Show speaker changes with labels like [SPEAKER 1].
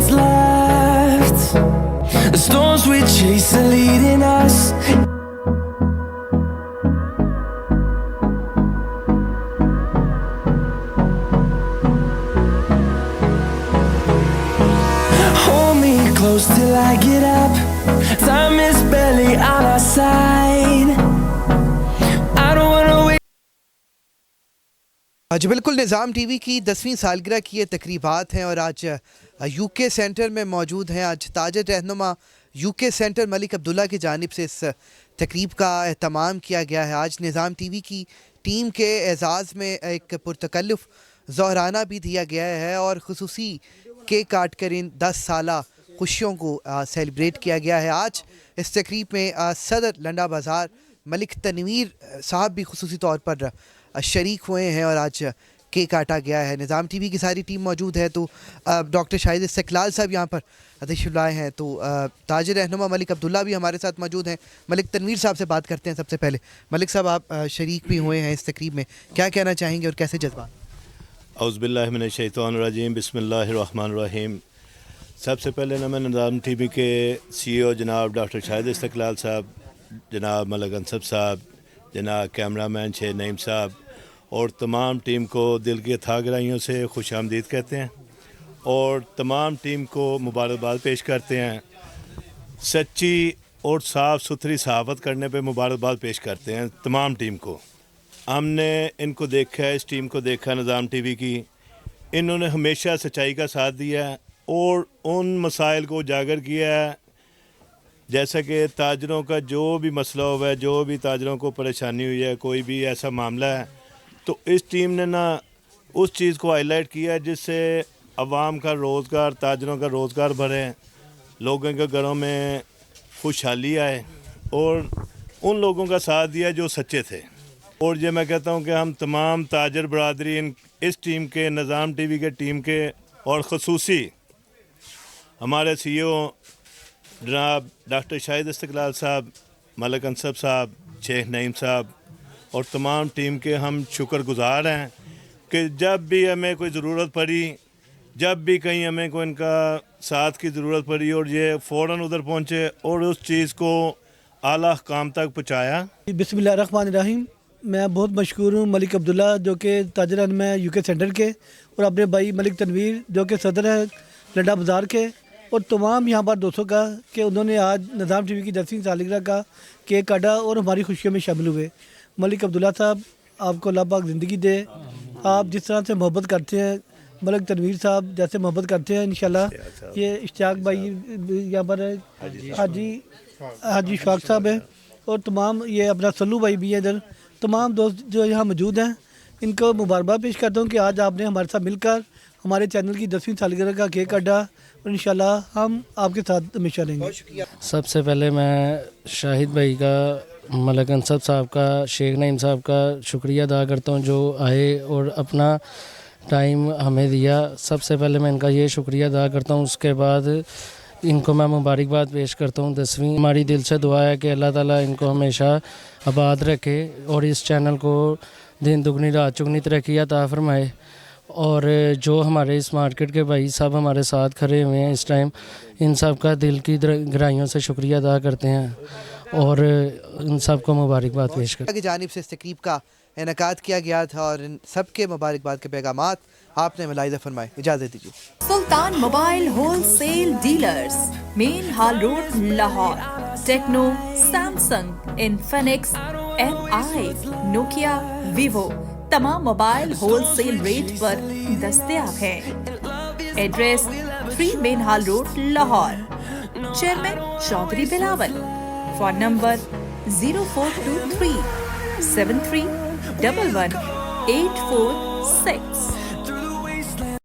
[SPEAKER 1] what's left. The storms we chase are leading us. Hold me close till I get up. Time is barely on our side. I don't wanna wait.
[SPEAKER 2] जी बिल्कुल, निज़ाम TV की 10वीं सालगिरह की ये तकरीबात हैं और आज यूके सेंटर में मौजूद हैं। आज ताजर रहनुमा यूके सेंटर मलिक अब्दुल्ला की जानिब से इस तकरीब का एहतमाम किया गया है। आज निज़ाम टीवी की टीम के एजाज़ में एक पुरतकल्लुफ़ ज़ोहराना भी दिया गया है और ख़ुसूसी केक काट कर इन 10 साला खुशियों को सेलिब्रेट किया गया है। आज इस तकरीब में सदर लंडा बाज़ार मलिक तनवीर साहब भी ख़ुसूसी तौर पर शरीक हुए हैं और आज केक काटा गया है। निज़ाम टीवी की सारी टीम मौजूद है। तो डॉक्टर शाहिद इस्तिक़लाल साहब यहाँ पर तशरीफ़ लाए हैं। तो ताजर रहनुमा मलिक अब्दुल्ला भी हमारे साथ मौजूद हैं। मलिक तनवीर साहब से बात करते हैं। सबसे पहले मलिक साहब, आप शरीक भी हुए हैं इस तकरीब में, क्या कहना चाहेंगे और कैसे जज्बा?
[SPEAKER 3] औज़ु बिल्लाहि मिनश शैतानिर रजीम, बिस्मिल्लाहिर रहमानिर रहीम। सबसे पहले ना मैं निज़ाम टीवी के CEO जनाब डॉक्टर शाहिद इस्तिक़लाल साहब, जनाब मलिक अंसब साहब, जनाब कैमरामैन शेख नईम साहब और तमाम टीम को दिल की अथाह गहराइयों से खुश आमदीद कहते हैं और तमाम टीम को मुबारकबाद पेश करते हैं। सच्ची और साफ़ सुथरी सहाफ़त करने पे मुबारकबाद पेश करते हैं तमाम टीम को। हमने इनको देखा है, इस टीम को देखा निज़ाम टीवी की, इन्होंने हमेशा सच्चाई का साथ दिया है और उन मसाइल को उजागर किया है। जैसा कि ताजरों का जो भी मसला हुआ है, जो भी ताजरों को परेशानी हुई है, कोई भी ऐसा मामला है, तो इस टीम ने ना उस चीज़ को हाईलाइट किया जिससे अवाम का रोज़गार, ताजरों का रोज़गार बढ़े, लोगों के घरों में खुशहाली आए और उन लोगों का साथ दिया जो सच्चे थे। और ये मैं कहता हूँ कि हम तमाम ताजर बरादरी इस टीम के, निज़ाम टीवी के टीम के और ख़ुसूसी हमारे CEO जनाब डॉक्टर शाहिद इस्तिक़लाल साहब, मलिक अंसब साहब, शेख नईम साहब और तमाम टीम के हम शुक्रगुज़ार हैं कि जब भी हमें कोई ज़रूरत पड़ी, जब भी कहीं हमें कोई इनका साथ की ज़रूरत पड़ी और ये फ़ौरन उधर पहुँचे और उस चीज़ को आला काम तक पहुँचाया।
[SPEAKER 4] बिस्मिल्लाहिर्रहमानिर्रहीम। मैं बहुत मशहूर हूँ मलिक अब्दुल्ला जो कि ताजर रहनुमा है यूके सेंटर के, और अपने भाई मलिक तनवीर जो कि सदर है लंडा बाज़ार के, और तमाम यहाँ पर दोस्तों का कि उन्होंने आज निज़ाम टीवी की 10वीं सालगिरह का केक काटा और हमारी खुशियों में शामिल हुए। मलिक अब्दुल्ला साहब, आपको अल्लाह पाक ज़िंदगी दे। आप जिस तरह से मोहब्बत करते हैं, मलिक तनवीर साहब जैसे मोहब्बत करते हैं, इंशाल्लाह ये इश्तियाक भाई यहाँ पर हाजी शाक साहब है और तमाम ये अपना सल्लू भाई भी है इधर, तमाम दोस्त जो यहाँ मौजूद हैं, इनको मुबारकबाद पेश करता हूँ कि आज आपने हमारे साथ मिलकर हमारे चैनल की 10वीं सालगिरह का केक काटा और इंशाल्लाह हम आपके साथ हमेशा रहेंगे।
[SPEAKER 5] सबसे पहले मैं शाहिद भाई का, मलिक अंसब साहब का, शेख नईम साहब का शुक्रिया अदा करता हूँ जो आए और अपना टाइम हमें दिया। सबसे पहले मैं इनका ये शुक्रिया अदा करता हूँ। उसके बाद इनको मैं मुबारकबाद पेश करता हूँ 10वीं। हमारी दिल से दुआ है कि अल्लाह ताला इनको हमेशा आबाद रखे और इस चैनल को दिन दुगनी रात चुगनी तरक्की अता फरमाए। और जो हमारे इस मार्केट के भाई साहब हमारे साथ खड़े हुए हैं इस टाइम, इन सब का दिल की गहराइयों से शुक्रिया अदा करते हैं और इन सब को मुबारकबाद पेश करते हैं।
[SPEAKER 2] की जानिब से इस तकरीब का इनेकाद किया गया था और इन सब के मुबारकबाद के पैगामात आपने मुलाहिज़ा फरमाए। इजाज़त दीजिए।
[SPEAKER 6] Sultan mobile wholesale dealers, Main Hall Road, Lahore. Tecno, Samsung, Infinix, MI, Nokia, Vivo तमाम मोबाइल होलसेल रेट पर दस्तयाब है। Address 3 Main Hall Road, Lahore. Chairman Chaudhry Bilawal. Phone number 0423 7311 846।